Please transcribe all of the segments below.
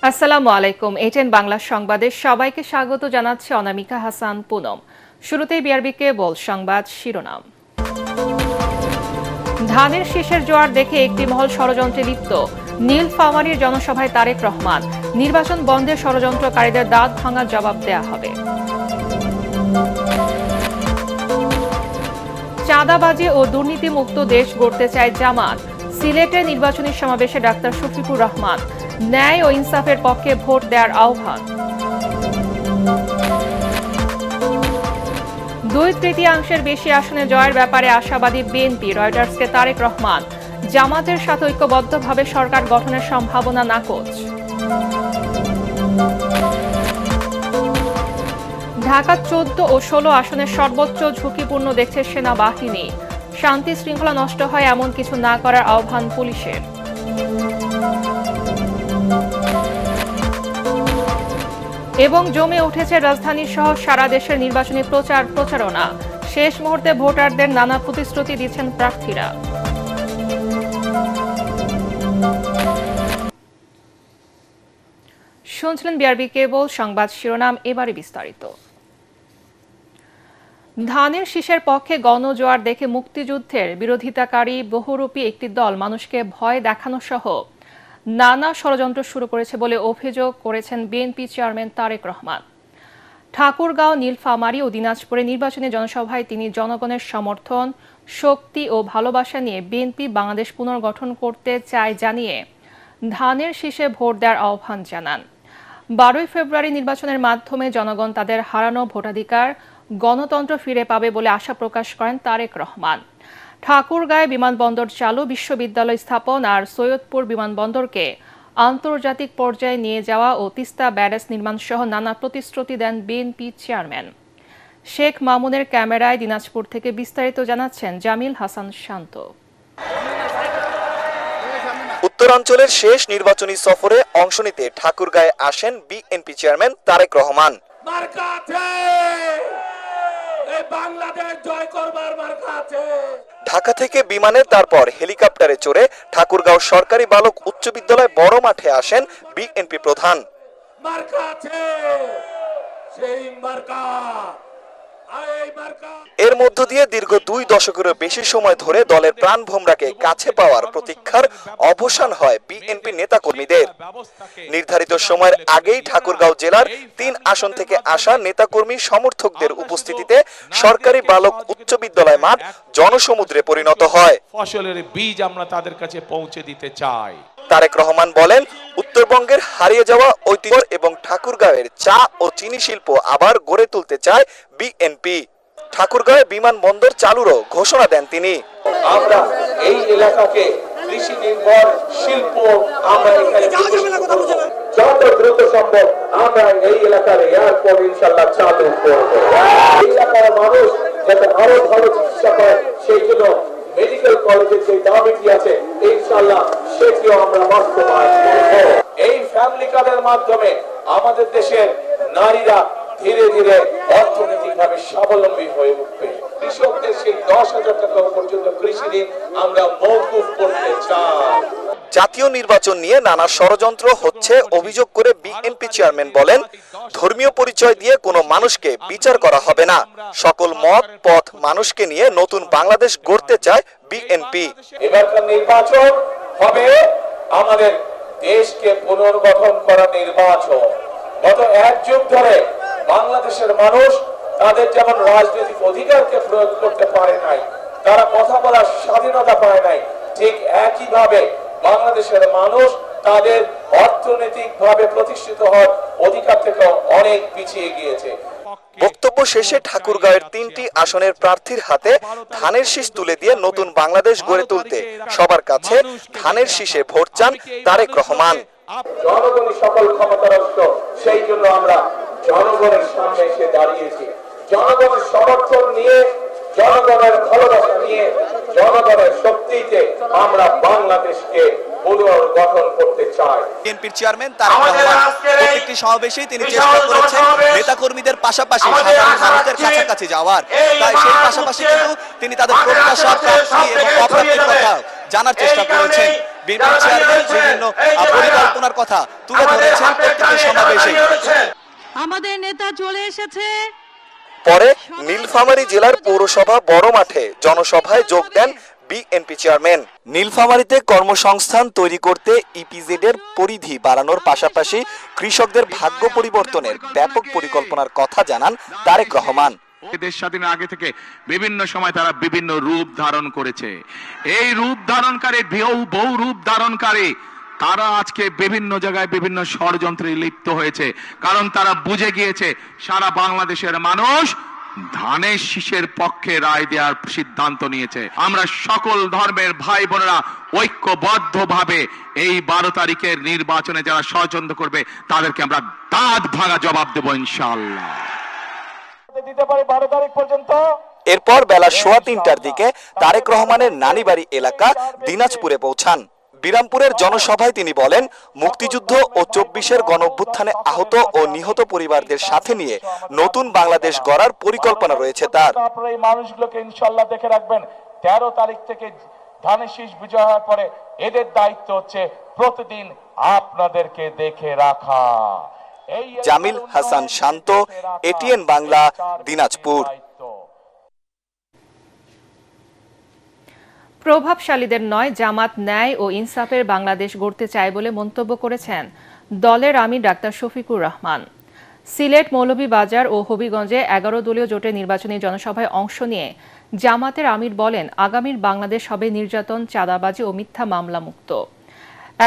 আসসালামু আলাইকুম। এটিএন বাংলা সংবাদে সবাইকে স্বাগত জানাচ্ছে অনামিকা হাসান পুনম। শুরুতেই বিআরবি কেবল সংবাদ শিরোনাম। ধানের শীষের জোয়ার দেখে একটি মহল ষড়যন্ত্রে লিপ্ত, নীলফামারীর জনসভায় তারেক রহমান। নির্বাচন বন্ধে ষড়যন্ত্রকারীদের দাঁত ভাঙার জবাব দেয়া হবে। চাঁদাবাজি ও দুর্নীতিমুক্ত দেশ গড়তে চায় জামাত। সিলেটে নির্বাচনী সমাবেশে ডাক্তার শফিকুর রহমান। ন্যায় ও ইনসাফের পক্ষে ভোট দেওয়ার আহ্বান। 2/3 বেশি আসনে জয়ের ব্যাপারে আশাবাদী বিএনপি। রয়টার্সকে তারেক রহমান। জামাতের সাথে ঐক্যবদ্ধভাবে সরকার গঠনের সম্ভাবনা নাকচ। ঢাকা 14 ও 16 আসনের সর্বোচ্চ ঝুঁকিপূর্ণ দেখছে সেনাবাহিনী। শান্তি শৃঙ্খলা নষ্ট হয় এমন কিছু না করার আহ্বান পুলিশের। এবং জমে উঠেছে রাজধানী সহ সারা দেশের নির্বাচনী প্রচারণা। শেষ মুহূর্তে ভোটারদের নানা প্রতিশ্রুতি দিচ্ছেন প্রার্থীরা। শুনছিলেন বিআরবি কেবল সংবাদ শিরোনাম, এবারে বিস্তারিত। ধানের শীষের পক্ষে গণজোয়ার দেখে মুক্তিযুদ্ধের বিরোধিতাকারী বহুরূপী একটি দল মানুষকে ভয় দেখানো সহ নানা ষড়যন্ত্র শুরু করেছে বলে অভিযোগ করেছেন বিএনপি চেয়ারম্যান তারেক রহমান। ঠাকুরগাঁও, নীলফামারী ও দিনাজপুরে নির্বাচনী জনসভায় তিনি জনগণের সমর্থন, শক্তি ও ভালোবাসা নিয়ে বিএনপি বাংলাদেশ পুনর্গঠন করতে চায় জানিয়ে ধানের শীষে ভোট দেওয়ার আহ্বান জানান। 12 ফেব্রুয়ারি নির্বাচনের মাধ্যমে জনগণ তাদের হারানো ভোটাধিকার, গণতন্ত্র ফিরে পাবে বলে আশা প্রকাশ করেন তারেক রহমান। ঠাকুরগাঁয় বিমানবন্দর চালু, বিশ্ববিদ্যালয় স্থাপন আর সৈয়দপুর বিমানবন্দরকে আন্তর্জাতিক পর্যায়ে নিয়ে যাওয়া ও তিস্তা ব্যারেজ নির্মাণ সহ নানা প্রতিশ্রুতি দেন বিএনপি চেয়ারম্যান। শেখ মামুনের ক্যামেরায় দিনাজপুর থেকে বিস্তারিত জানাচ্ছেন জামিল হাসান শান্ত। উত্তরাঞ্চলের শেষ নির্বাচনী সফরে অংশ নিতে ঠাকুরগাঁয়ে আসেন বিএনপি চেয়ারম্যান তারেক রহমান। ঢাকা থেকে বিমানে তারপর হেলিকপ্টারে চড়ে ঠাকুরগাঁও সরকারি বালক উচ্চ বিদ্যালয় বড় মাঠে আসেন বিএনপি প্রধান। এর মধ্য দিয়ে দীর্ঘ 2 দশকেরও বেশি সময় ধরে দলের প্রাণভোমরাকে কাছে পাওয়ার প্রতীক্ষার অবসান হয় বিএনপি নেতাকর্মীদের। নির্ধারিত সময়ের আগেই ঠাকুরগাঁও জেলার 3 আসন থেকে আসা নেতাকর্মী সমর্থকদের উপস্থিতিতে সরকারি বালক উচ্চ বিদ্যালয় মাঠ জনসমুদ্রে পরিণত হয়। ফসলের বীজ আমরা তাদের কাছে পৌঁছে দিতে চাই। তারেক রহমান বলেন, উত্তরবঙ্গের হারিয়ে যাওয়া ঐতিহ্য এবং ঠাকুরগাঁওয়ের চা ও চিনি শিল্প আবার গড়ে তুলতে চায় বিএনপি। ঠাকুরগাঁওয়ে বিমানবন্দর চালুরও ঘোষণা দেন তিনি। আমরা এই এলাকাকে কৃষি নির্ভর শিল্প আমরা এখানে যত দ্রুত সম্ভব আমরা এই এলাকার এয়ারপোর্ট ইনশাআল্লাহ চালু করব। এই এলাকার মানুষ যাতে আরো ভালো চিকিৎসা পায় সেই জন্য মেডিকেল কলেজের যে দাবিটি আছে ইনশাআল্লাহ সেটিও আমরা বাস্তবায়ন করব। এই ফ্যামিলি কার্ডের মাধ্যমে আমাদের দেশের নারীরা ধীরে ধীরে অর্থনৈতিকভাবে স্বাবলম্বী হয়ে উঠবে। কৃষকদের সেই 10,000 টাকা পর্যন্ত কৃষি ঋণ আমরা মওকুফ করতে চাই। জাতীয় নির্বাচন নিয়ে নানা ষড়যন্ত্র হচ্ছে অভিযোগ করে বিএনপি চেয়ারম্যান বলেন, ধর্মীয় পরিচয় দিয়ে কোনো মানুষকে বিচার করা হবে না। সকল মত পথ মানুষকে নিয়ে নতুন বাংলাদেশ গড়তে চায় বিএনপি। এবারকার নির্বাচন হবে আমাদের দেশকে পুনর্গঠন করা নির্বাচন। গত 1 যুগ ধরে বাংলাদেশের মানুষ তাদের যেমন রাজনৈতিক অধিকারকে প্রয়োগ করতে পারে নাই, তারা কথা বলার স্বাধীনতা পায় নাই, ঠিক একইভাবে বাংলাদেশের মানুষ তাদের অর্থনৈতিকভাবে প্রতিষ্ঠিত হওয়ার অধিকার থেকে অনেক পিছিয়ে গিয়েছে। বক্তব্য শেষে ঠাকুরগাঁওয়ের 3টি আসনের প্রার্থীর হাতে ধানের শীষ তুলে দিয়ে নতুন বাংলাদেশ গড়ে তুলতে সবার কাছে ধানের শীষে ভোট চান তারেক রহমান। জনগণই সকল ক্ষমতার উৎস, সেই জন্য আমরা জনগণের সামনে এসে দাঁড়িয়েছি। জনগণের সমর্থন নিয়ে, জনগণের ভালোবাসা নিয়ে, জনগণের শক্তিতে আমরা বাংলাদেশকে পুনর্গঠন করতে চাই। বিএনপির চেয়ারম্যান তারেক রহমান প্রত্যেকটি সমাবেশেই তিনি চেষ্টা করেছেন নেতাকর্মীদের পাশাপাশি সাধারণ মানুষদের কাছাকাছি যাওয়ার। তাই সেই পাশাপাশি কিন্তু তিনি তাদের প্রত্যাশা, প্রাপ্তি এবং অপ্রাপ্তির কথা জানার চেষ্টা করেছেন। বিএনপি চেয়ারম্যান বিভিন্ন পরিকল্পনার কথা তুলে ধরেছেন প্রত্যেকটি সমাবেশে। আমাদের নেতা চলে এসেছে। পরে নীলফামারী জেলার পৌরসভা বড় মাঠে জনসভায় যোগ দেন বিএনপি চেয়ারম্যান। নীলফামারীতে কর্মসংস্থান তৈরি করতে ইপিজেড এর পরিধি বাড়ানোর পাশাপাশি কৃষকদের ভাগ্য পরিবর্তনের ব্যাপক পরিকল্পনার কথা জানান তারেক রহমান। দেশ স্বাধীনের আগে থেকে বিভিন্ন সময় তারা বিভিন্ন রূপ ধারণ করেছে। এই রূপ ধারণকারী বহু রূপ ধারণকারী তারা আজকে বিভিন্ন জায়গায় বিভিন্ন ষড়যন্ত্রে লিপ্ত হয়েছে, কারণ তারা বুঝে গিয়েছে সারা বাংলাদেশের মানুষ ধানের শীষের পক্ষে রায় দেওয়ার সিদ্ধান্ত নিয়েছে। আমরা সকল ধর্মের ভাই বোনেরা ঐক্যবদ্ধভাবে এই 12 তারিখের নির্বাচনে যারা ষড়যন্ত্র করবে তাদেরকে আমরা দাঁত ভাঙা জবাব দেব ইনশাআল্লাহ। এরপর বেলা 3:15টার দিকে তারেক রহমানের নানিবাড়ি এলাকা দিনাজপুরে পৌঁছান। বিরামপুরের জনসভায় তিনি বলেন, মুক্তিযুদ্ধ ও 24-এর গণঅভ্যুত্থানে আহত ও নিহত পরিবারদের সাথে নিয়ে নতুন বাংলাদেশ গড়ার পরিকল্পনা রয়েছে তার। আপনারা এই মানুষগুলোকে ইনশাআল্লাহ দেখে রাখবেন। 13 তারিখ থেকে ধানের শীষ বিজয় হওয়ার পরে এদের দায়িত্ব হচ্ছে প্রতিদিন আপনাদেরকে দেখে রাখা। জামিল হাসান শান্ত, এটিএন বাংলা, দিনাজপুর। প্রভাবশালীদের নয়, জামাত ন্যায় ও ইনসাফের বাংলাদেশ গড়তে চায় বলে মন্তব্য করেছেন দলের আমির ডাক্তার শফিকুর রহমান। সিলেট, মৌলভীবাজার ও হবিগঞ্জে 11 দলীয় জোটের নির্বাচনী জনসভায় অংশ নিয়ে জামাতের আমির বলেন, আগামীর বাংলাদেশ হবে নির্যাতন, চাঁদাবাজি ও মিথ্যা মামলা মুক্ত।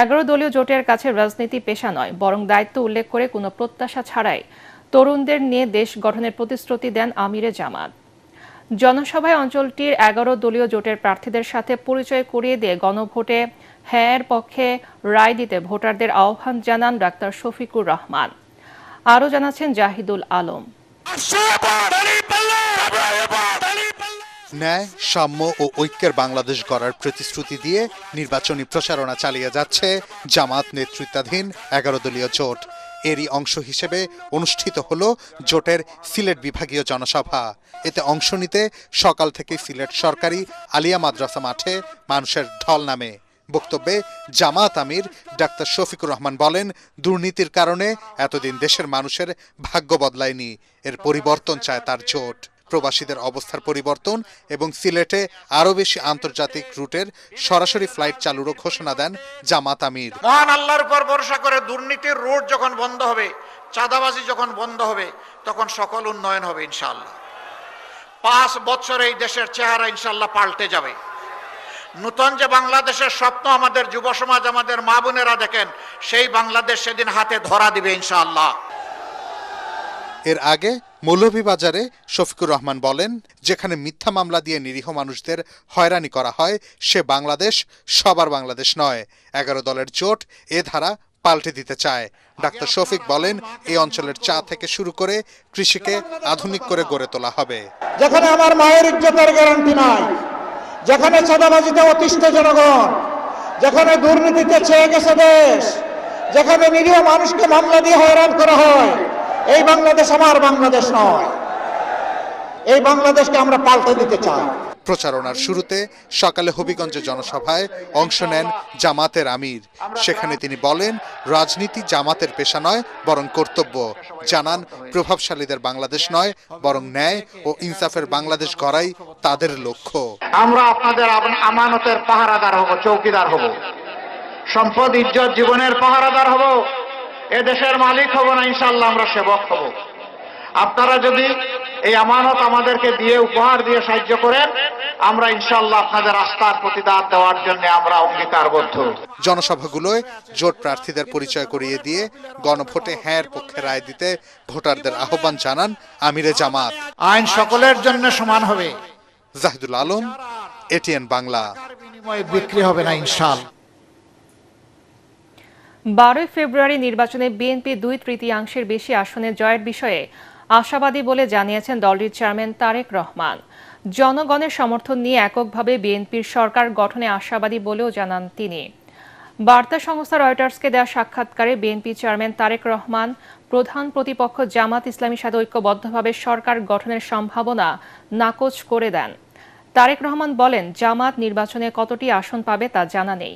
11 দলীয় জোটের কাছে রাজনীতি পেশা নয়, বরং দায়িত্ব উল্লেখ করে কোনো প্রত্যাশা ছাড়াই তরুণদের নিয়ে দেশ গঠনের প্রতিশ্রুতি দেন আমিরে জামাত। জনসভায় অঞ্চলটির 11 দলীয় জোটের প্রার্থীদের সাথে পরিচয় করিয়ে দিয়ে গণভোটে হ্যাঁর পক্ষে রায় দিতে ভোটারদের আহ্বান জানান ডাক্তার শফিকুর রহমান। আরও জানাচ্ছেন জাহিদুল আলম। ন্যায়, সাম্য ও ঐক্যের বাংলাদেশ গড়ার প্রতিশ্রুতি দিয়ে নির্বাচনী প্রচারণা চালিয়ে যাচ্ছে জামাত নেতৃত্বাধীন 11 দলীয় জোট। এরই অংশ হিসেবে অনুষ্ঠিত হলো জোটের সিলেট বিভাগীয় জনসভা। এতে অংশ নিতে সকাল থেকে সিলেট সরকারি আলিয়া মাদ্রাসা মাঠে মানুষের ঢল নামে। বক্তব্যে জামাত আমির ডাক্তার শফিকুর রহমান বলেন, দুর্নীতির কারণে এতদিন দেশের মানুষের ভাগ্য বদলায়নি, এর পরিবর্তন চায় তার জোট। প্রবাসীদের অবস্থার পরিবর্তন এবং সিলেটে আরও বেশি আন্তর্জাতিক রুটের সরাসরি ফ্লাইট চালুরও ঘোষণা দেন জামাত আমির। মহান আল্লাহর উপর ভরসা করে দুর্নীতির রুট যখন বন্ধ হবে, চাঁদাবাজি যখন বন্ধ হবে, তখন সকল উন্নয়ন হবে ইনশাআল্লাহ। 5 বছরে এই দেশের চেহারা ইনশাআল্লাহ পাল্টে যাবে। নতুন যে বাংলাদেশের স্বপ্ন আমাদের যুব সমাজ, আমাদের মা বোনেরা দেখেন, সেই বাংলাদেশ সেদিন হাতে ধরা দিবে ইনশাআল্লাহ। এর আগে মৌলভীবাজারে শফিকুর রহমান বলেন, যেখানে মিথ্যা মামলা দিয়ে নিরীহ মানুষদের হয়রানি করা হয়, সে বাংলাদেশ সবার বাংলাদেশ নয়। 11 দলের জোট এ ধারা পাল্টে দিতে চায়। ডাক্তার শফিক বলেন, এই অঞ্চলের চা থেকে শুরু করে কৃষিকে আধুনিক করে গড়ে তোলা হবে। যেখানে আমার মায়ের ইজ্জতের গ্যারান্টি নাই, যেখানে চাঁদাবাজিতে অতিষ্ঠ জনগণ, যেখানে দুর্নীতিতে ছেয়ে গেছে দেশ, যেখানে নিরীহ মানুষকে মামলা দিয়ে হয়রান করা হয়, এই বাংলাদেশ আমার বাংলাদেশ নয়। এই বাংলাদেশকে আমরা পাল্টে দিতে চাই। প্রচারণার শুরুতে সকালে হবিগঞ্জে জনসভায় অংশ নেন জামাতের আমির। সেখানে তিনি বলেন, রাজনীতি জামাতের পেশা নয়, বরং কর্তব্য। জানান, প্রভাবশালীদের বাংলাদেশ নয়, বরং ন্যায় ও ইনসাফের বাংলাদেশ গড়াই তাদের লক্ষ্য। আমরা আপনাদের আমানতের পাহারাদার হব, চৌকিদার হব, সম্পদ, ইজ্জত, জীবনের পাহারাদার হব। এ দেশের মালিক হব না, ইনশাআল্লাহ আমরা সেবক হব। আপনারা যদি এই আমানত আমাদেরকে দিয়ে, উপহার দিয়ে সাহায্য করেন, আমরা ইনশাআল্লাহ আপনাদের আস্থার প্রতিদান দেওয়ার জন্য আমরা অঙ্গীকারবদ্ধ। জনসভাগুলোয় জোট প্রার্থীদের পরিচয় করিয়ে দিয়ে গণভোটে হ্যাঁর পক্ষে রায় দিতে ভোটারদের আহ্বান জানান আমিরে জামাত। আইন সকলের জন্য সমান হবে। জাহিদুল আলম, এটিএন বাংলা। বিনিময়ে বিক্রি হবে না ইনশাআল্লাহ। 12 ফেব্রুয়ারি নির্বাচনে বিএনপি 2/3 বেশি আসনে জয়ের বিষয়ে আশাবাদী বলে জানিয়েছেন দলটির চেয়ারম্যান তারেক রহমান। জনগণের সমর্থন নিয়ে এককভাবে বিএনপির সরকার গঠনে আশাবাদী বলেও জানান তিনি। বার্তা সংস্থা রয়টার্সকে দেওয়া সাক্ষাৎকারে বিএনপি চেয়ারম্যান তারেক রহমান প্রধান প্রতিপক্ষ জামাত ইসলামীর সাথে ঐক্যবদ্ধভাবে সরকার গঠনের সম্ভাবনা নাকচ করে দেন। তারেক রহমান বলেন, জামাত নির্বাচনে কতটি আসন পাবে তা জানা নেই,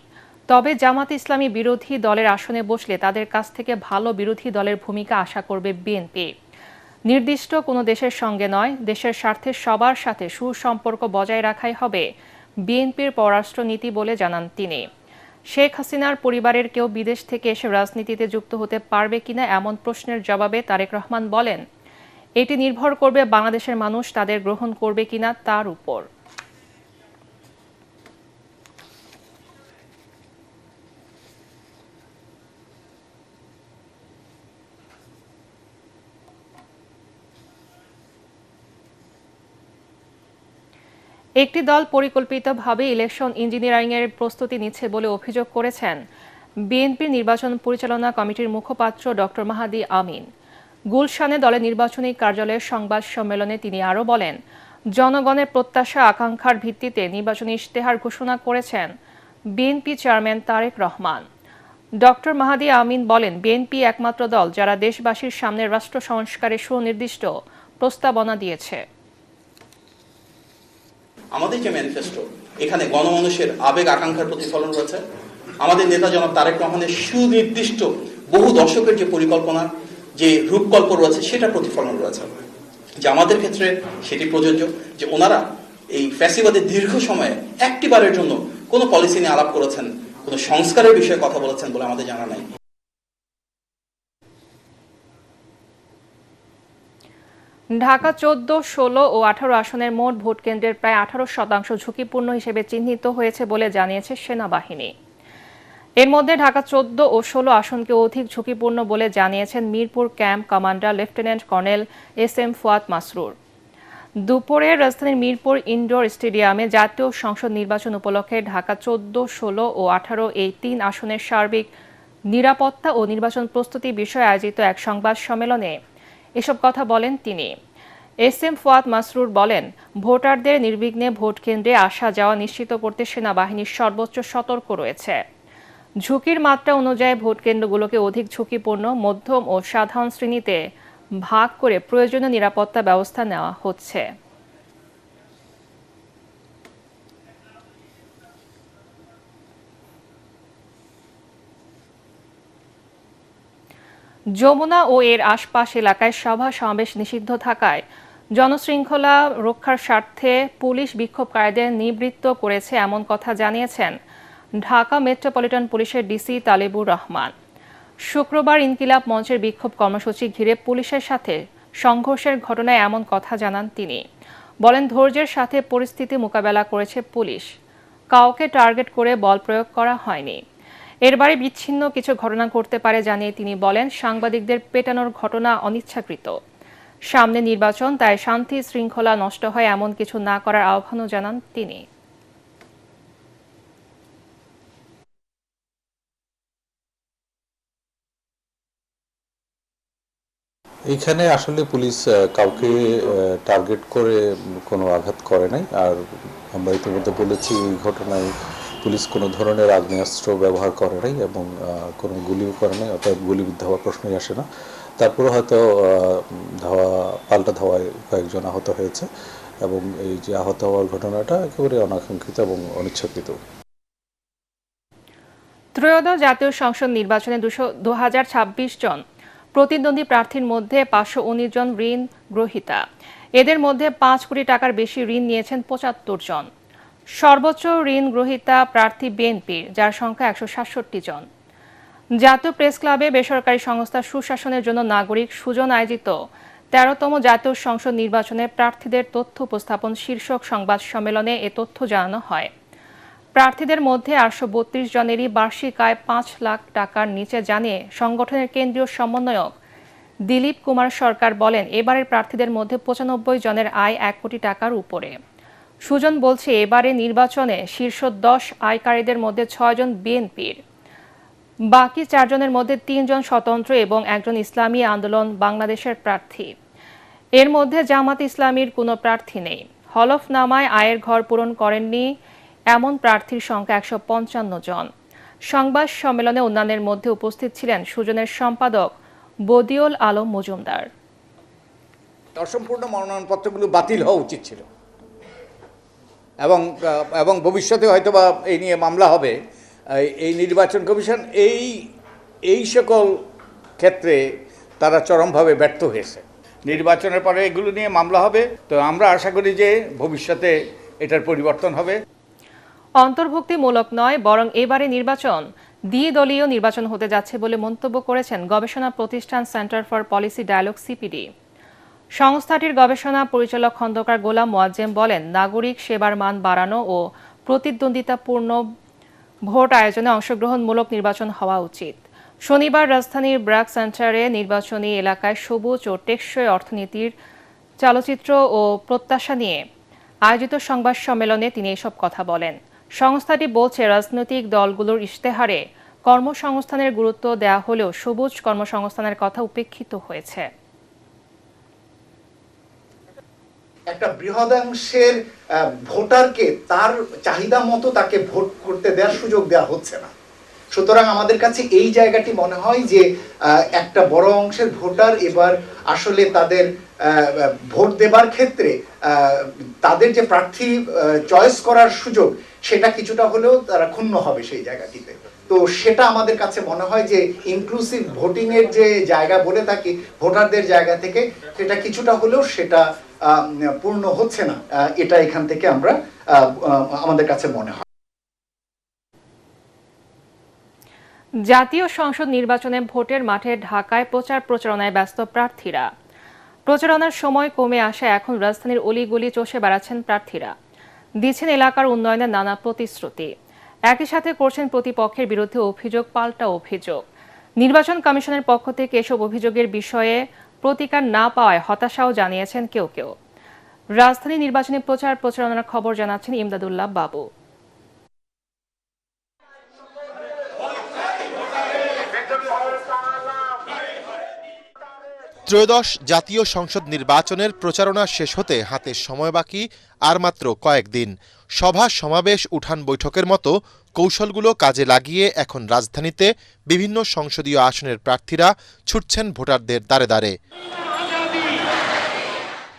তবে জামাত ইসলামী বিরোধী দলের আসনে বসলে তাদের কাছ থেকে ভালো বিরোধী দলের ভূমিকা আশা করবে বিএনপি। নির্দিষ্ট কোনো দেশের সঙ্গে নয়, দেশের স্বার্থে সবার সাথে সুসম্পর্ক বজায় রাখাই হবে বিএনপির পররাষ্ট্রনীতি বলে জানান তিনি। শেখ হাসিনার পরিবারের কেউ বিদেশ থেকে এসে রাজনীতিতে যুক্ত হতে পারবে কিনা এমন প্রশ্নের জবাবে তারেক রহমান বলেন, এটি নির্ভর করবে বাংলাদেশের মানুষ তাদের গ্রহণ করবে কিনা তার উপর। একটি দল পরিকল্পিতভাবে ইলেকশন ইঞ্জিনিয়ারিংয়ের প্রস্তুতি নিচ্ছে বলে অভিযোগ করেছেন বিএনপির নির্বাচন পরিচালনা কমিটির মুখপাত্র ডক্টর মাহাদি আমিন। গুলশানে দলের নির্বাচনী কার্যালয়ের সংবাদ সম্মেলনে তিনি আরও বলেন, জনগণের প্রত্যাশা আকাঙ্ক্ষার ভিত্তিতে নির্বাচনী ইশতেহার ঘোষণা করেছেন বিএনপি চেয়ারম্যান তারেক রহমান। ডক্টর মাহাদি আমিন বলেন, বিএনপি একমাত্র দল যারা দেশবাসীর সামনে রাষ্ট্র সংস্কারের সুনির্দিষ্ট প্রস্তাবনা দিয়েছে। আমাদের যে ম্যানিফেস্টো, এখানে গণমানুষের আবেগ আকাঙ্ক্ষার প্রতিফলন রয়েছে। আমাদের নেতা জনাব তারেক রহমানের সুনির্দিষ্ট বহু দশকের যে পরিকল্পনা, যে রূপকল্প রয়েছে, সেটা প্রতিফলন রয়েছে। যে আমাদের ক্ষেত্রে সেটি প্রযোজ্য যে ওনারা এই ফ্যাসিবাদের দীর্ঘ সময়ে একটিবারের জন্য কোনো পলিসি নিয়ে আলাপ করেছেন, কোনো সংস্কারের বিষয়ে কথা বলেছেন বলে আমাদের জানা নাই। ঢাকা 14, 16 ও 18 আসনের মোট ভোট কেন্দ্রের প্রায় 18% ঝুঁকিপূর্ণ হিসেবে চিহ্নিত হয়েছে বলে জানিয়েছে সেনাবাহিনী। এর মধ্যে ঢাকা 14 ও 16 আসনকে অধিক ঝুঁকিপূর্ণ বলে জানিয়েছেন Mirpur camp commander lieutenant colonel SM Fuad Masrur. দুপুরে রাজধানীর মিরপুর ইনডোর স্টেডিয়ামে জাতীয় সংসদ নির্বাচন উপলক্ষে ঢাকা 14, 16 ও 18 এই 3 আসনের সার্বিক নিরাপত্তা ও নির্বাচন প্রস্তুতি বিষয়ে আয়োজিত এক সংবাদ সম্মেলনে এসব কথা বলেন তিনি। SM ফুয়াদ মাসরুর বলেন, ভোটারদের নির্বিঘ্নে ভোট কেন্দ্রে আসা যাওয়া নিশ্চিত করতে সেনাবাহিনীর সর্বোচ্চ সতর্ক রয়েছে। ঝুঁকির মাত্রা অনুযায়ী ভোট কেন্দ্রগুলোকে অধিক ঝুঁকিপূর্ণ, মধ্যম ও সাধারণ শ্রেণীতে ভাগ করে প্রয়োজনীয় নিরাপত্তা ব্যবস্থা নেওয়া হচ্ছে। যমুনা ও এর আশপাশ এলাকায় সভা সমাবেশ নিষিদ্ধ থাকায় জনশৃঙ্খলা রক্ষার স্বার্থে পুলিশ বিক্ষোভকারীদের নিবৃত্ত করেছে এমন কথা জানিয়েছেন ঢাকা মেট্রোপলিটন পুলিশের ডিসি তালেবুর রহমান। শুক্রবার ইনকিলাব মঞ্চের বিক্ষোভ কর্মসূচি ঘিরে পুলিশের সাথে সংঘর্ষের ঘটনায় এমন কথা জানান তিনি। বলেন, ধৈর্যের সাথে পরিস্থিতি মোকাবেলা করেছে পুলিশ, কাউকে টার্গেট করে বল প্রয়োগ করা হয়নি। এরবারে বিচ্ছিন্ন কিছু ঘটনা ঘটতে পারে জানিয়ে তিনি বলেন, সাংবাদিকদের পেটানোর ঘটনা অনিচ্ছাকৃত। সামনে নির্বাচন, তাই শান্তি শৃঙ্খলা নষ্ট হয় এমন কিছু না করার আহ্বানও জানান তিনি। এখানে আসলে পুলিশ কাউকে টার্গেট করে কোনো আঘাত করে নাই। আর আমরা ইতিমধ্যে বলেছি, এই ঘটনায় পুলিশ কোনো ধরনের আগ্নেয়াস্ত্র ব্যবহার করে নাই এবং কোনো গুলিও করে নাই, অর্থাৎ গুলিবিদ্ধ হওয়ার প্রশ্নই আসে না। তারপরে হয়তো পাল্টা ধাওয়ায় কয়েকজন আহত হয়েছে এবং এই যে আহত হওয়ার ঘটনাটা একেবারে অনাকাঙ্ক্ষিত এবং অনিচ্ছাকৃত। ত্রয়োদশ জাতীয় সংসদ নির্বাচনে 2026 জন প্রতিদ্বন্দ্বী প্রার্থীর মধ্যে 519 জন ঋণ গ্রহীতা। এদের মধ্যে 5 কোটি টাকার বেশি ঋণ নিয়েছেন 75 জন। সর্বোচ্চ ঋণ গ্রহীতা প্রার্থী বিএনপির, যার সংখ্যা 167 জন। জাতীয় প্রেস ক্লাবে বেসরকারি সংস্থা সুশাসনের জন্য নাগরিক সুজন আয়োজিত 13তম জাতীয় সংসদ নির্বাচনে প্রার্থীদের তথ্য উপস্থাপন শীর্ষক সংবাদ সম্মেলনে এ তথ্য জানানো হয়। প্রার্থীদের মধ্যে 832 জনেরই বার্ষিক আয় 5 লাখ টাকার নিচে জানিয়ে সংগঠনের কেন্দ্রীয় সমন্বয়ক দিলীপ কুমার সরকার বলেন, এবারের প্রার্থীদের মধ্যে 95 জনের আয় 1 কোটি টাকার উপরে। সুজন বলছে, এবারে নির্বাচনে শীর্ষ 10 আয়কারীদের মধ্যে 6 জন বিএনপির, বাকি 4 জনের মধ্যে 3 জন স্বতন্ত্র এবং 1 জন ইসলামী আন্দোলন বাংলাদেশের প্রার্থী। এর মধ্যে জামাত ইসলামীর কোনো প্রার্থী নেই। হলফনামায় আয়ের ঘর পূরণ করেননি এমন প্রার্থীর সংখ্যা 155 জন। সংবাদ সম্মেলনে অন্যান্যের মধ্যে উপস্থিত ছিলেন সুজনের সম্পাদক বদিউল আলম মজুমদার। অসম্পূর্ণ মনোনয়নপত্রগুলো বাতিল হওয়া উচিত ছিল। এবং ভবিষ্যতে হয়তোবা এই নিয়ে মামলা হবে। এই নির্বাচন কমিশন এই সকল ক্ষেত্রে তারা চরমভাবে ব্যর্থ হয়েছে। নির্বাচনের পরে এগুলো নিয়ে মামলা হবে, তো আমরা আশা করি যে ভবিষ্যতে এটার পরিবর্তন হবে। অন্তর্ভুক্তিমূলক নয়, বরং এবারে নির্বাচন দ্বিদলীয় নির্বাচন হতে যাচ্ছে বলে মন্তব্য করেছেন গবেষণা প্রতিষ্ঠান Centre for Policy Dialogue CPD. সংস্থাটির গবেষণা পরিচালক খন্দকার গোলাম মোয়াজ্জেম বলেন, নাগরিক সেবার মান বাড়ানো ও প্রতিদ্বন্দ্বিতাপূর্ণ ভোট আয়োজনে অংশগ্রহণমূলক নির্বাচন হওয়া উচিত। শনিবার রাজধানীর ব্র্যাক সেন্টারে নির্বাচনী এলাকায় সবুজ ও টেকসই অর্থনীতির চালচিত্র ও প্রত্যাশা নিয়ে আয়োজিত সংবাদ সম্মেলনে তিনি এসব কথা বলেন। সংস্থাটি বলছে, রাজনৈতিক দলগুলোর ইশতেহারে কর্মসংস্থানের গুরুত্ব দেওয়া হলেও সবুজ কর্মসংস্থানের কথা উপেক্ষিত হয়েছে। একটা বৃহদাংশের ভোটারকে তার চাহিদা মতো তাকে ভোট করতে দেওয়ার সুযোগ দেওয়া হচ্ছে না। সুতরাং আমাদের কাছে এই জায়গাটি মনে হয় যে একটা বড় অংশের ভোটার এবার আসলে তাদের ভোট দেবার ক্ষেত্রে তাদের যে প্রার্থী চয়েস করার সুযোগ সেটা কিছুটা হলেও তারা ক্ষুণ্ণ হবে সেই জায়গাটিতে। তো সেটা আমাদের কাছে মনে হয় যে ইনক্লুসিভ ভোটিং এর যে জায়গা বলে থাকি ভোটারদের জায়গা থেকে সেটা কিছুটা হলেও সেটা পূর্ণ হচ্ছে না, এটা এখান থেকে আমরা আমাদের কাছে মনে হয়। জাতীয় সংসদ নির্বাচনে ভোটের মাঠে ঢাকায় প্রচার প্রচারণায় ব্যস্ত প্রার্থীরা। প্রচারণার সময় কমে আসে, এখন রাজধানীর অলিগলি চষে বেড়াচ্ছেন প্রার্থীরা, দিচ্ছেন এলাকার উন্নয়নের নানা প্রতিশ্রুতি। একই সাথে করছেন প্রতিপক্ষের বিরুদ্ধে অভিযোগ পাল্টা অভিযোগ। নির্বাচন কমিশনের পক্ষ থেকে এসব অভিযোগের বিষয়ে প্রতিকার না পাওয়ায় হতাশাও জানিয়েছেন কেউ কেউ। রাজধানী নির্বাচনী প্রচার প্রচারণার খবর জানাচ্ছেন ইমদাদুল্লাহ বাবু। ত্রয়োদশ জাতীয় সংসদ নির্বাচনের প্রচারণা শেষ হতে হাতে সময় বাকি আর মাত্র কয়েকদিন। সভা সমাবেশ উঠান বৈঠকের মতো কৌশলগুলো কাজে লাগিয়ে এখন রাজধানীতে বিভিন্ন সংসদীয় আসনের প্রার্থীরা ছুটছেন ভোটারদের দ্বারে দ্বারে।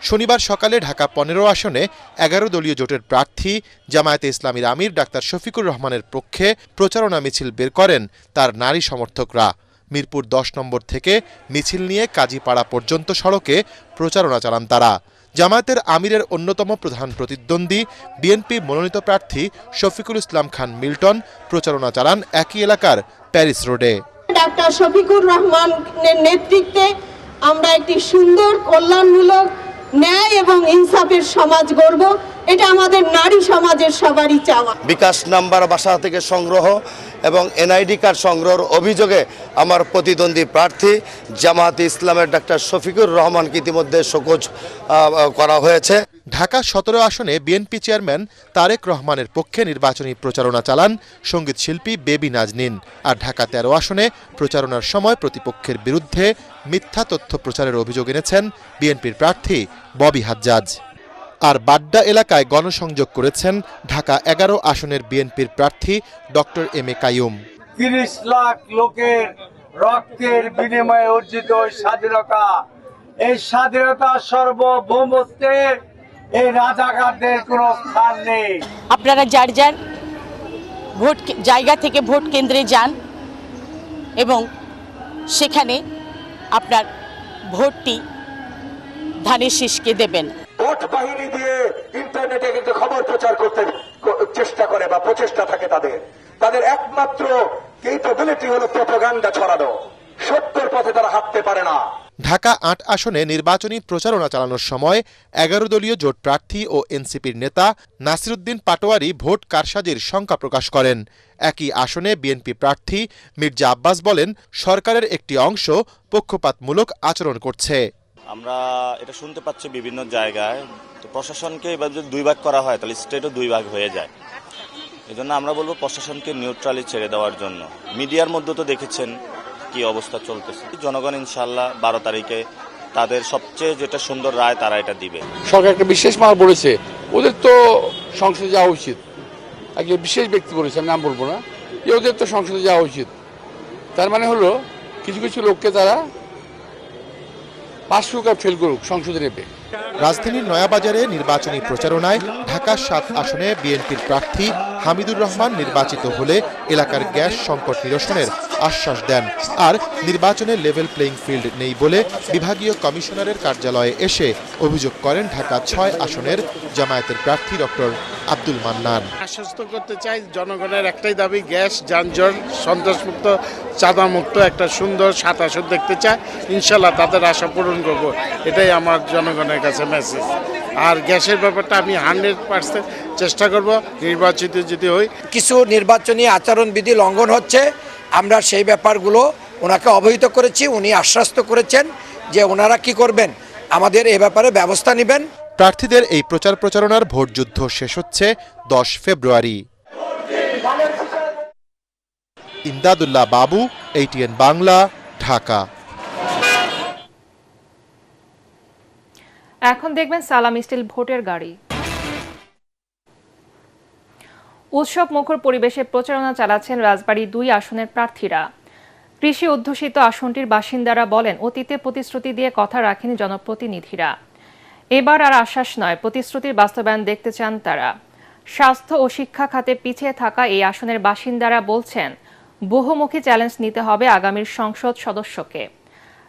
শনিবার সকালে ঢাকা ১৫ আসনে ১১ দলীয় জোটের প্রার্থী জামায়াতে ইসলামীর আমির ডাক্তার শফিকুর রহমানের পক্ষে প্রচারণা মিছিল বের করেন তার নারী সমর্থকরা। মিরপুর ১০ নম্বর থেকে মিছিল নিয়ে কাজীপাড়া পর্যন্ত সড়কে প্রচারণা চালান তারা। জামায়াতের আমিরের অন্যতম প্রধান প্রতিদ্বন্দ্বী বিএনপি মনোনীত প্রার্থী শফিকুল ইসলাম খান মিল্টন প্রচারণা চালান একই এলাকার প্যারিস রোডে। ডাক্তার শফিকুর রহমানের নেতৃত্বে আমরা একটি সুন্দর কল্যাণমূলক ন্যায় এবং ইনসাফের সমাজ গড়ব, এটা আমাদের নারী সমাজের সবারই চাওয়া। বিকাশ নাম্বার বাসা থেকে সংগ্রহ এবং এনআইডি কার্ড সংগ্রহের অভিযোগে আমার প্রতিদ্বন্দ্বী প্রার্থী জামায়াতে ইসলামের ডাক্তার শফিকুর রহমানকে ইতিমধ্যে শোকজ করা হয়েছে। ঢাকা ১৭ আসনে বিএনপি চেয়ারম্যান তারেক রহমানের পক্ষে নির্বাচনী প্রচারণা চালান সঙ্গীত শিল্পী বেবি নাজনীন। আর ঢাকা ১৩ আসনে প্রচারণার সময় প্রতিপক্ষের বিরুদ্ধে মিথ্যা তথ্য প্রচারের অভিযোগ এনেছেন বিএনপির প্রার্থী ববি হাজ্জাজ। আর বাড্ডা এলাকায় গণসংযোগ করেছেন ঢাকা ১১ আসনের বিএনপির প্রার্থী doctor M A Qayyum. ৩০ lakh লোকের রক্তের বিনিময়ে অর্জিত স্বাধীনতা, এই স্বাধীনতা সার্বভৌমত্বে এই রাজাকারদের কোনো স্থান নেই। আপনারা যার যার ভোট জায়গা থেকে ভোট কেন্দ্রে যান এবং সেখানে আপনার ভোটটি ধানের শীষকে দেবেন। ভোট বাহিনী দিয়ে ইন্টারনেটে কিন্তু খবর প্রচার করতে চেষ্টা করে বা প্রচেষ্টা থাকে তাদের একমাত্র ক্যাপাবিলিটি হলো প্রোপাগান্ডা ছড়ানো। সত্যের পথে তারা হাঁটতে পারে না। ঢাকা ৮ আসনে নির্বাচনী প্রচারণা চালানোর সময় ১১ দলীয় জোট প্রার্থী ও এনসিপির নেতা নাসিরউদ্দিন পাটোয়ারি ভোট কারসাজির শঙ্কা প্রকাশ করেন। একই আসনে বিএনপি প্রার্থী মির্জা আব্বাস বলেন, সরকারের একটি অংশ পক্ষপাতমূলক আচরণ করছে। আমরা এটা শুনতে পাচ্ছি বিভিন্ন জায়গায়, তো প্রশাসনকে এবার যদি ২ ভাগ করা হয় তাহলে স্টেটও ২ ভাগ হয়ে যায়। এজন্য আমরা বলবো প্রশাসনকে নিউট্রালি ছেড়ে দেওয়ার জন্য। মিডিয়ার মধ্যে তো দেখেছেন কি অবস্থা চলতেছে। জনগণ ইনশাল্লাহ ১২ তারিখে তাদের সবচেয়ে যেটা সুন্দর রায় তারা এটা দিবে। সরকার একটা বিশেষ মাল বলেছে, ওদের তো সংসদে যাওয়া উচিত। একজন বিশেষ ব্যক্তি বলেছে, আমি নাম বলবো না, ওদের তো সংসদে যাওয়া উচিত। তার মানে হলো কিছু কিছু লোককে তারা 500 ফেল করুক, সংসদে নেবে। রাজধানীর নয়াবাজারে নির্বাচনী প্রচারণায় ঢাকা ঢাকা ৭ আসনে বিএনপির প্রার্থী হামিদুর রহমান নির্বাচিত হলে এলাকার গ্যাস সংকট নিরসনের আশ্বাস দেন। আর নির্বাচনে লেভেল প্লেইং ফিল্ড নেই বলে বিভাগীয় কমিশনারের কার্যালয়ে এসে অভিযোগ করেন ঢাকা ৬ আসনের জামায়াতের প্রার্থী ডক্টর আব্দুল মান্নান। আশ্বস্ত করতে চাই, জনগণের একটাই দাবি, গ্যাস, যানজট, সন্ত্রাসমুক্ত, চাঁদামুক্ত একটা সুন্দর ৭ আসন দেখতে চায়। ইনশাল্লাহ তাদের আশা পূরণ করব, এটাই আমার জনগণের কাছে মেসেজ। আর গ্যাসের ব্যাপারটা আমি 100% চেষ্টা করব নির্বাচিত যদি হই। কিছু নির্বাচনী আচরণবিধি লঙ্ঘন হচ্ছে, আমরা সেই ব্যাপারগুলো ওনাকে অবহিত করেছি। উনি আশ্বস্ত করেছেন যে ওনারা কি করবেন, আমাদের এ ব্যাপারে ব্যবস্থা নেবেন। প্রার্থীদের এই প্রচারণার ভোটযুদ্ধ শেষ হচ্ছে 10 ফেব্রুয়ারি। ইমদাদুল্লাহ বাবু, ATN বাংলা, ঢাকা। এখন দেখবেন সালাম স্টিল ভোটের গাড়ি। উৎসব মুখর পরিবেশে প্রচারণা চালাচ্ছেন রাজবাড়ী 2 আসনের প্রার্থীরা। কৃষি অধ্যুষিত আসনটির বাসিন্দারা বলেন, অতীতে প্রতিশ্রুতি দিয়ে কথা রাখেনি জনপ্রতিনিধিরা। এবার আর আশ্বাস নয়, প্রতিশ্রুতির বাস্তবায়ন দেখতে চান তারা। স্বাস্থ্য ও শিক্ষা খাতে পিছিয়ে থাকা এই আসনের বাসিন্দারা বলছেন, বহুমুখী চ্যালেঞ্জ নিতে হবে আগামীর সংসদ সদস্যকে।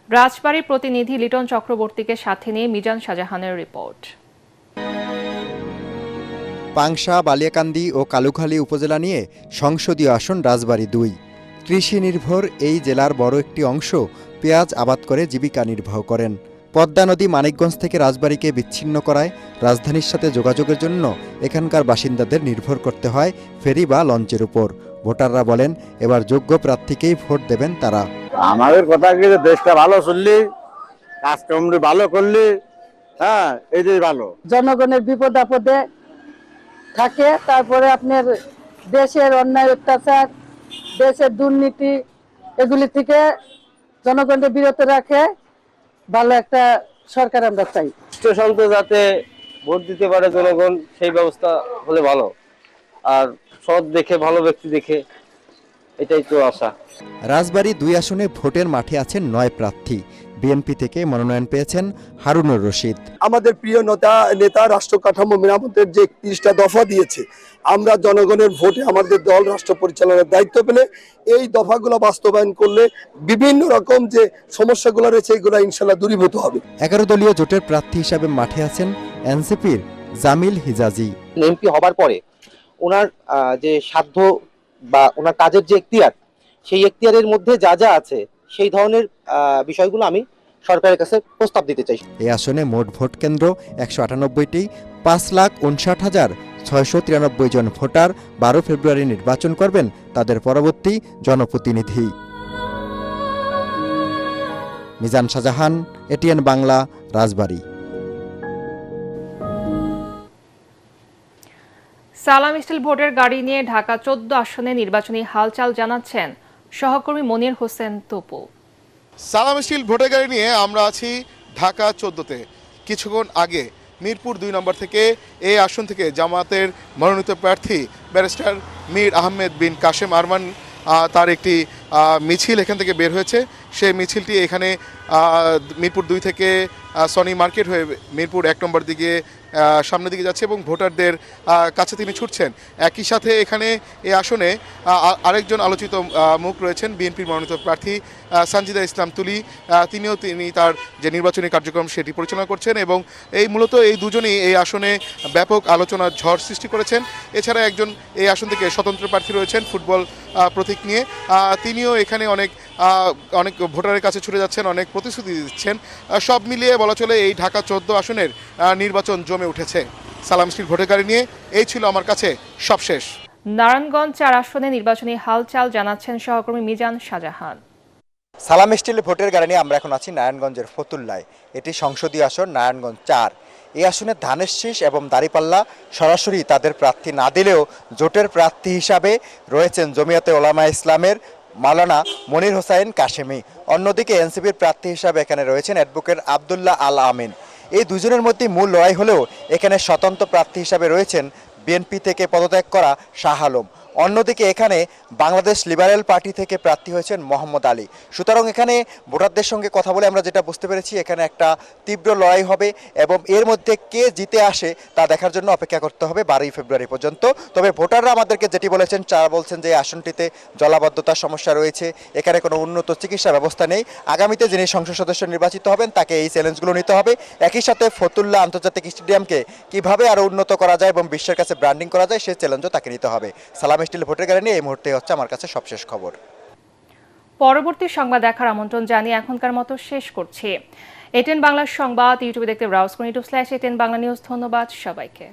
রাজবাড়ীর প্রতিনিধি লিটন চক্রবর্তীকে সাথে নিয়ে মিজান শাহজাহানের রিপোর্ট। পাংশা, বালিয়াকান্দি ও কালুখালী উপজেলা নিয়ে সংসদীয় আসন রাজবাড়ী 2। কৃষি নির্ভর এই জেলার বড় একটি অংশ পেঁয়াজ আবাদ করে জীবিকা নির্বাহ করেন। পদ্মা নদী মানিকগঞ্জ থেকে রাজবাড়ীকে বিচ্ছিন্ন করায় রাজধানীর সাথে যোগাযোগের জন্য এখানকার বাসিন্দাদের নির্ভর করতে হয় ফেরি বা লঞ্চের উপর। ভোটাররা বলেন, এবার যোগ্য প্রার্থীকেই ভোট দেবেন তারা। আমাদের কথা কি, দেশটা ভালো চললে, কাজকর্ম ভালো করলে, হ্যাঁ, এটাই ভালো। জনগণের বিপদ আপদে থাকে, তারপরে আপনার দেশের অন্যায় অত্যাচার, দেশের দুর্নীতি, এগুলি থেকে জনগণকে বিরত রাখে ভালো একটা সরকার আমরা চাই। স্টেশনতে যাতে ভোট দিতে পারে জনগণ, সেই ব্যবস্থা হলে ভালো। আর সৎ দেখে, ভালো ব্যক্তি দেখে, এটাই তো আশা। রাজবাড়ী 2 আসনে ভোটের মাঠে আছেন 9 প্রার্থী। বিএনপি থেকে মনোনয়ন পেয়েছেন হারুনুর রশিদ। আমাদের প্রিয় নেতা রাষ্ট্র কাঠামো মেরামতের যে 30টা দফা দিয়েছে, আমরা জনগণের ভোটে আমাদের দল রাষ্ট্র পরিচালনার দায়িত্ব পেলে এই দফাগুলো বাস্তবায়ন করলে বিভিন্ন রকম যে সমস্যাগুলো রয়েছে এগুলো ইনশাল্লাহ দূরীভূত হবে। 11 দলীয় জোটের প্রার্থী হিসাবে মাঠে আছেন এনসিপির জামিল হিজাজি। এমপি হবার পরে ওনার যে সাধ্য বা ওনার কাজের যে এখতিয়ার, সেই এখতিয়ারের মধ্যে যা যা আছে সেই ধরনের বিষয়গুলো আমি সরকারের কাছে প্রস্তাব দিতে চাই। এই আসনে মোট ভোট কেন্দ্র 198টি। 5,59,693 জন ভোটার 12 ফেব্রুয়ারি নির্বাচন করবেন তাদের পরবর্তী জনপ্রতিনিধি। মিজান শাহজাহান, ATN বাংলা, রাজবাড়ী। সালাম স্টিল ভোটের গাড়ি নিয়ে ঢাকা 14 আসনে নির্বাচনী হালচাল জানাচ্ছেন সহকর্মী মনির হোসেন তপু। সালাম স্টিল ভোটের গাড়ি নিয়ে আমরা আছি ঢাকা 14তে। কিছুক্ষণ আগে মিরপুর 2 নম্বর থেকে এই আসন থেকে জামায়াতের মনোনীত প্রার্থী ব্যারিস্টার মীর আহমেদ বিন কাশেম আরমান তার একটি মিছিল এখান থেকে বের হয়েছে। সেই মিছিলটি এখানে মিরপুর 2 থেকে সনি মার্কেট হয়ে মিরপুর 1 নম্বর দিকে সামনের দিকে যাচ্ছে এবং ভোটারদের কাছে তিনি ছুটছেন। একই সাথে এখানে এই আসনে আরেকজন আলোচিত মুখ রয়েছেন বিএনপির মনোনীত প্রার্থী সানজিদা ইসলাম তুলি। তিনি তার যে নির্বাচনী কার্যক্রম সেটি পরিচালনা করছেন এবং মূলত এই দুজনেই এই আসনে ব্যাপক আলোচনার ঝড় সৃষ্টি করেছেন। এছাড়া একজন এই আসন থেকে স্বতন্ত্র প্রার্থী রয়েছেন ফুটবল প্রতীক নিয়ে, তিনিও এখানে অনেক ভোটারের কাছে ছুটে যাচ্ছেন, অনেক প্রতিশ্রুতি দিচ্ছেন। সব মিলিয়ে বলা চলে এই ঢাকা 14 আসনের নির্বাচন জমে উঠেছে। সালাম স্টিল ভোটের গাড়ি নিয়ে এই ছিল আমার কাছে সবশেষ। নারায়ণগঞ্জ 4 আসনে নির্বাচনী হালচাল জানাচ্ছেন সহকর্মী মিজান শাহজাহান। সালাম স্টিল ভোটের গাড়ি নিয়ে আমরা এখন আছি নারায়ণগঞ্জের ফতুল্লায়। এটি সংসদীয় আসন নারায়ণগঞ্জ 4। এই আসনে ধানের শীষ এবং দাঁড়িপাল্লা সরাসরি তাদের প্রার্থী না দিলেও জোটের প্রার্থী হিসাবে রয়েছেন জমিয়তে ওলামা ইসলামের মাওলানা মনির হোসাইন কাশেমি। অন্যদিকে এনসিপির প্রার্থী হিসাবে এখানে রয়েছেন অ্যাডভোকেট আবদুল্লাহ আল আমিন। এই দুজনের মধ্যে মূল লড়াই হলেও এখানে স্বতন্ত্র প্রার্থী হিসাবে রয়েছেন বিএনপি থেকে পদত্যাগ করা শাহ আলম। অন্যদিকে এখানে বাংলাদেশ লিবারেল পার্টি থেকে প্রার্থী হয়েছেন মোহাম্মদ আলী। সুতরাং এখানে ভোটারদের সঙ্গে কথা বলে আমরা যেটা বুঝতে পেরেছি এখানে একটা তীব্র লড়াই হবে এবং এর মধ্যে কে জিতে আসে তা দেখার জন্য অপেক্ষা করতে হবে 12ই ফেব্রুয়ারি পর্যন্ত। তবে ভোটাররা আমাদেরকে যেটি বলেছেন বলছেন যে আসনটিতে জলাবদ্ধতার সমস্যা রয়েছে, এখানে কোনো উন্নত চিকিৎসা ব্যবস্থা নেই। আগামীতে যিনি সংসদ সদস্য নির্বাচিত হবেন তাকে এই চ্যালেঞ্জগুলো নিতে হবে। একই সাথে ফতুল্লা আন্তর্জাতিক স্টেডিয়ামকে কিভাবে আরও উন্নত করা যায় এবং বিশ্বের কাছে ব্র্যান্ডিং করা যায় সেই চ্যালেঞ্জও তাকে নিতে হবে। সালাম স্টিল ভোটের গাড়ি নিয়ে এই মুহূর্তে হচ্ছে আমার কাছে সবশেষ খবর। পরবর্তী সংবাদ দেখার আমন্ত্রণ জানিয়ে এখনকার মতো শেষ করছি। এটিএন বাংলার সংবাদ ইউটিউবে দেখতে ব্রাউজ করুন YouTube/ATN বাংলা নিউজ। ধন্যবাদ সবাইকে।